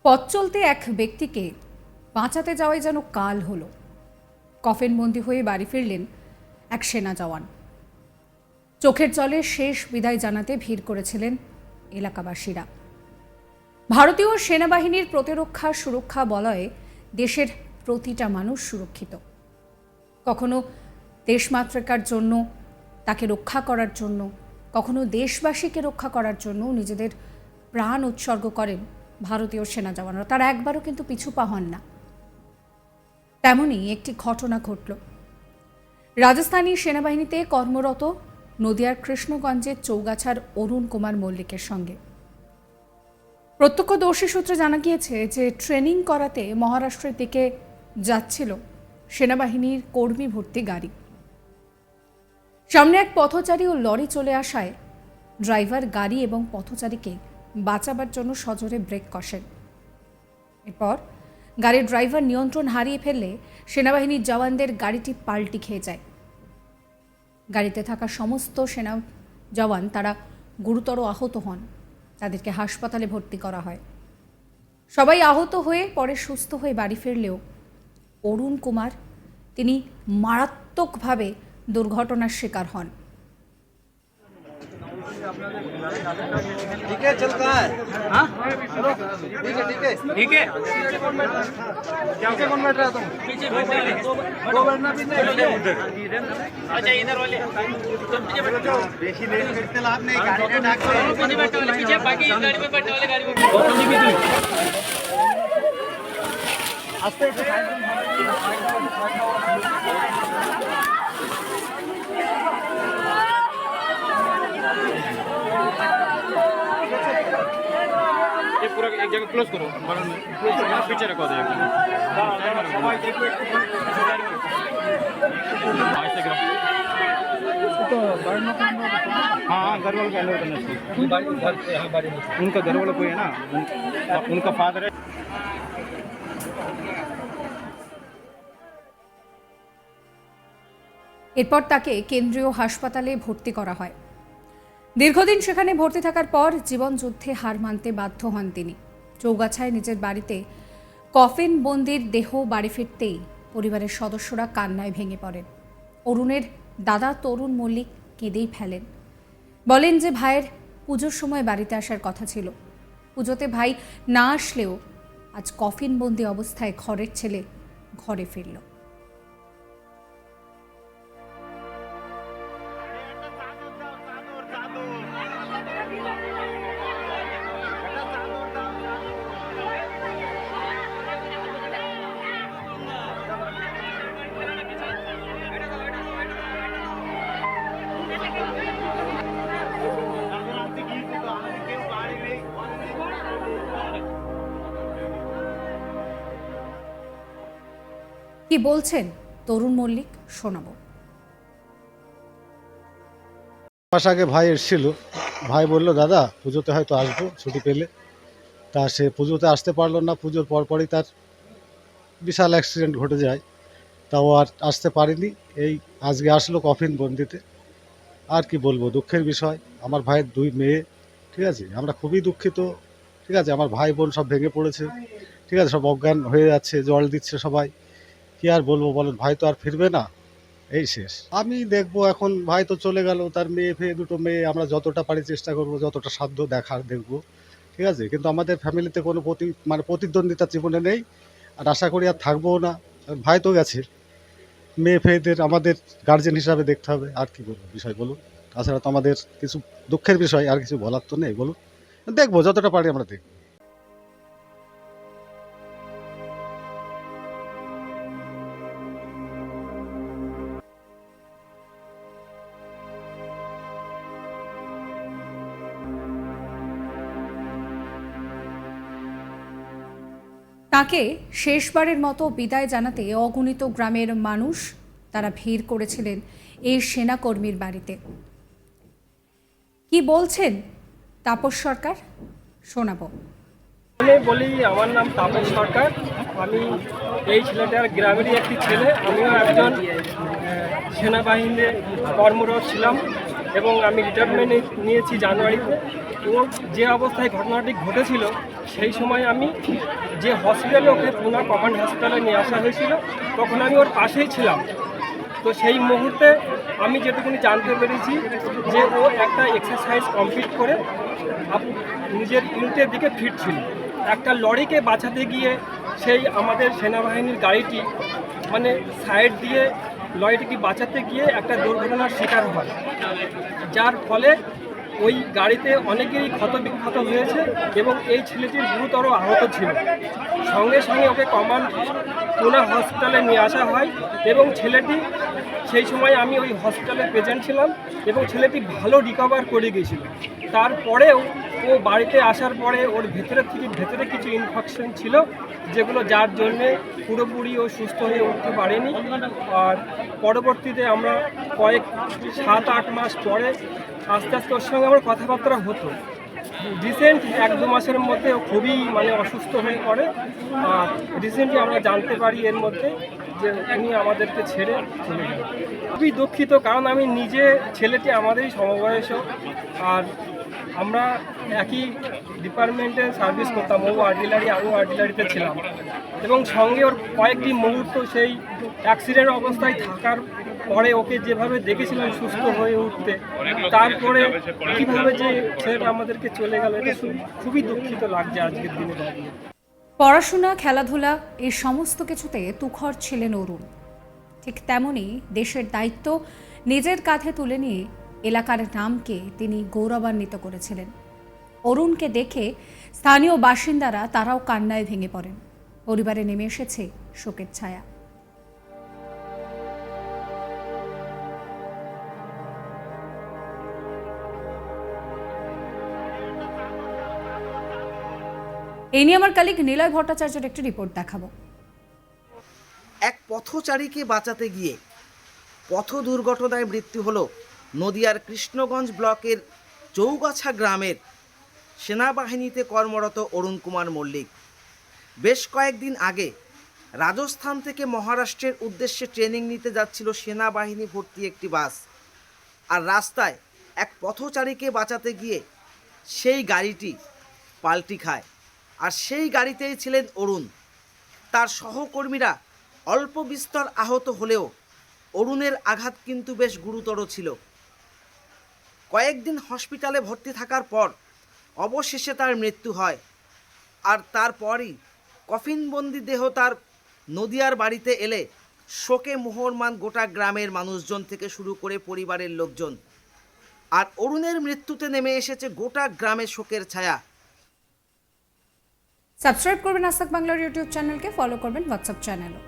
পথ চলতে এক ব্যক্তিকে বাঁচাতে যাওয়াই যেন কাল হলো। কফিনবন্দি হয়ে বাড়ি ফিরলেন এক সেনা জওয়ান। চোখের জলে শেষ বিদায় জানাতে ভিড় করেছিলেন এলাকাবাসীরা। ভারতীয় সেনাবাহিনীর প্রতিরক্ষা সুরক্ষা বলয়ে দেশের প্রতিটা মানুষ সুরক্ষিত। কখনো দেশমাতৃকার জন্য, তাকে রক্ষা করার জন্য, কখনো দেশবাসীকে রক্ষা করার জন্য নিজেদের প্রাণ উৎসর্গ করেন ভারতীয় সেনা জওয়ানরা। তারা একবারও কিন্তু পিছু পা হন না। তেমনই একটি ঘটনা ঘটল রাজস্থানী সেনাবাহিনীতে কর্মরত নদিয়ার কৃষ্ণগঞ্জের চৌগাছার অরুণ কুমার মল্লিকের সঙ্গে। প্রত্যক্ষদর্শী সূত্রে জানা গিয়েছে যে ট্রেনিং করাতে মহারাষ্ট্রের দিকে যাচ্ছিল সেনাবাহিনীর কর্মী ভর্তি গাড়ি। সামনে এক পথচারী ও লরি চলে আসায় ড্রাইভার গাড়ি এবং পথচারীকে বাঁচাবার জন্য সজোরে ব্রেক কষেন। এরপর গাড়ির ড্রাইভার নিয়ন্ত্রণ হারিয়ে ফেললে সেনাবাহিনীর জওয়ানদের গাড়িটি পাল্টি খেয়ে যায়। গাড়িতে থাকা সমস্ত সেনা জওয়ান তারা গুরুতর আহত হন। তাদেরকে হাসপাতালে ভর্তি করা হয়। সবাই আহত হয়ে পরে সুস্থ হয়ে বাড়ি ফিরলেও অরুণ কুমার তিনি মারাত্মকভাবে দুর্ঘটনার শিকার হন। ठीक है चल कहाँ है? हाँ ठीक है ठीक है क्या कौन बैठ रहा है तुम? पीछे दो बैठना पीछे अच्छा इधर वाले तुम पीछे बैठो बेसी लेट करते ला आपने गाड़ी में ढाक के पीछे बैठने वाले पीछे बाकी गाड़ी में बैठने वाले गाड़ी में आस्ते ये पूरा एक जगह क्लोज करो बगल में क्लोज करना पीछे रखो दे हाँ घर वालों को अंदर करना चाहिए। उनका घर वाला कोई है ना, उनका फादर है। এরপর তাকে কেন্দ্রীয় হাসপাতালে ভর্তি করা হয়। দীর্ঘদিন সেখানে ভর্তি থাকার পর জীবন যুদ্ধে হার মানতে বাধ্য হন তিনি। চৌগাছায় নিজের বাড়িতে কফিন বন্দির দেহ বাড়ি ফিরতেই পরিবারের সদস্যরা কান্নায় ভেঙে পড়েন। অরুণের দাদা তরুণ মল্লিক কেঁদেই ফেলেন। বলেন যে ভাইয়ের পুজোর সময় বাড়িতে আসার কথা ছিল। পুজোতে ভাই না আসলেও আজ কফিন বন্দি অবস্থায় ঘরের ছেলে ঘরে ফিরল। কি বলছেন তরুণ মল্লিক শোনাবো। মাস আগে ভাই এসেছিল। ভাই বলল দাদা পুজোতে হয়তো আসবো ছুটি পেলে। তা সে পুজোতে আসতে পারলো না। পুজোর পরপরই তার বিশাল অ্যাক্সিডেন্ট ঘটে যায়। তাও আর আসতে পারিনি। এই আজকে আসলো কফিন বন্দিতে। আর কি বলবো, দুঃখের বিষয়। আমার ভাইয়ের 2 মেয়ে, ঠিক আছে, আমরা খুবই দুঃখিত। ঠিক আছে, আমার ভাই বোন সব ভেঙে পড়েছে, ঠিক আছে, সব অজ্ঞান হয়ে যাচ্ছে, জল দিচ্ছে সবাই। কি আর বলবো বলেন, ভাই তো আর ফিরবে না, এই শেষ। আমি দেখবো এখন, ভাই তো চলে গেল, তার মেয়ে ফেয়ে 2টো মেয়ে, আমরা যতটা পারি চেষ্টা করব, যতটা সাধ্য দেখার দেখবো, ঠিক আছে। কিন্তু আমাদের ফ্যামিলিতে কোনো প্রতিদ্বন্দ্বিতা জীবনে নেই, আর আশা করি আর থাকবোও না। ভাই তো গেছে, মেয়ে ফেয়েদের আমাদের গার্জেন হিসাবে দেখতে হবে। আর কি বলবো বিষয় বলুন, তাছাড়া তো আমাদের কিছু দুঃখের বিষয়, আর কিছু বলার তো নেই। বলুন, দেখবো যতটা পারি আমরা দেখবো। তাকে শেষবারের মতো বিদায় জানাতে অগণিত গ্রামের মানুষ তারা ভিড় করেছিলেন এই সেনাকর্মীর বাড়িতে। কি বলছেন তাপস সরকার শোনাবো। আমি বলি, আমার নাম তাপস সরকার। আমি এই ছেলেটার গ্রামেরই একটি ছেলে। আমিও একজন সেনাবাহিনীতে কর্মরত ছিলাম এবং আমি রিটায়ারমেন্ট নিয়েছি জানুয়ারিতে। ওর যে অবস্থায় ঘটনাটি ঘটেছিল সেই সময় আমি যে হসপিটালে ওকে পুনা কমান্ড হসপিটালে নিয়ে আসা হয়েছিল তখন আমি ওর পাশেই ছিলাম। তো সেই মুহূর্তে আমি যেটুকুনি জানতে পেরেছি যে ও একটা এক্সারসাইজ কমপ্লিট করে নিজের ইউনিটের দিকে ফিরছিল। একটা লরিকে বাঁচাতে গিয়ে সেই আমাদের সেনাবাহিনীর গাড়িটি মানে সাইড দিয়ে লরিটিকে বাঁচাতে গিয়ে একটা দুর্ঘটনার শিকার হয়, যার ফলে ওই গাড়িতে অনেকেরই ক্ষতবিক্ষত হয়েছে এবং এই ছেলেটির গুরুতর আহত ছিল। সঙ্গে সঙ্গে ওকে কমান্ড পুনা হসপিটালে নিয়ে আসা হয় এবং ছেলেটি সেই সময় আমি ওই হসপিটালে প্রেজেন্ট ছিলাম এবং ছেলেটি ভালো রিকভার করে গিয়েছিল। তারপরেও ও বাড়িতে আসার পরে ওর ভেতরে কিছু ইনফেকশন ছিল, যেগুলো যার জন্যে পুরোপুরি ও সুস্থ হয়ে উঠতে পারেনি। আর পরবর্তীতে আমরা 7-8 মাস পরে আস্তে আস্তে ওর সঙ্গে আমার কথাবার্তা হতো। রিসেন্ট 1-2 মাসের মধ্যে ও খুবই অসুস্থ হয়ে পড়ে। আর রিসেন্টলি আমরা জানতে পারি এর মধ্যে যে উনি আমাদেরকে ছেড়ে চলে গেলেন। খুবই দুঃখিত, কারণ আমি নিজে ছেলেটি আমাদেরই সমবয়স আর আমরা একই ডিপার্টমেন্টে সার্ভিস করতাম। ও আর্টিলারি, আমিও আর্টিলারিতে ছিলাম এবং সঙ্গে ওর কয়েকটি মুহূর্ত সেই অ্যাক্সিডেন্ট অবস্থায় থাকার পরে ওকে যেভাবে দেখেছিলাম সুস্থ হয়ে উঠতে, তারপরে কীভাবে যে ছেলেটা আমাদেরকে চলে গেল, এটা খুবই দুঃখিত লাগছে আজকের দিনে দাঁড়িয়ে। পড়াশোনা, খেলাধুলা এই সমস্ত কিছুতে তুখর ছিলেন অরুণ। ঠিক তেমনই দেশের দায়িত্ব নিজের কাঁধে তুলে নিয়ে এলাকার নামকে তিনি গৌরবান্বিত করেছিলেন। অরুণকে দেখে স্থানীয় বাসিন্দারা তারাও কান্নায় ভেঙে পড়েন। পরিবারে নেমে এসেছে শোকের ছায়া। এই নিয়ে আমার কালিগ নিলয় ভট্টাচার্যের একটি রিপোর্ট দেখাবো। এক পথচারীকে বাঁচাতে গিয়ে পথ দুর্ঘটনায় মৃত্যু হলো নদিয়ার কৃষ্ণগঞ্জ ব্লকের চৌগাছা গ্রামের সেনাবাহিনীতে কর্মরত অরুণ কুমার মল্লিক। বেশ কয়েকদিন আগে রাজস্থান থেকে মহারাষ্ট্রের উদ্দেশ্যে ট্রেনিং নিতে যাচ্ছিল সেনাবাহিনী ভর্তি একটি বাস, আর রাস্তায় এক পথচারীকে বাঁচাতে গিয়ে সেই গাড়িটি পাল্টি খায়। আর সেই গাড়িতেই ছিলেন অরুণ। তার সহকর্মীরা অল্প বিস্তর আহত হলেও অরুণের আঘাত কিন্তু বেশ গুরুতর ছিল। কয়েকদিন হসপিটালে ভর্তি থাকার পর অবশেষে তার মৃত্যু হয়। আর তারপরই কফিনবন্দি দেহ তার নদিয়ার বাড়িতে এলে শোকে মোহরমান গোটা গ্রামের মানুষজন থেকে শুরু করে পরিবারের লোকজন। আর অরুণের মৃত্যুতে নেমে এসেছে গোটা গ্রামে শোকের ছায়া। সাবস্ক্রাইব করবেন আজ তাক বাংলার ইউটিউব চ্যানেলকে, ফলো করবেন হোয়াটসঅ্যাপ চ্যানেলও।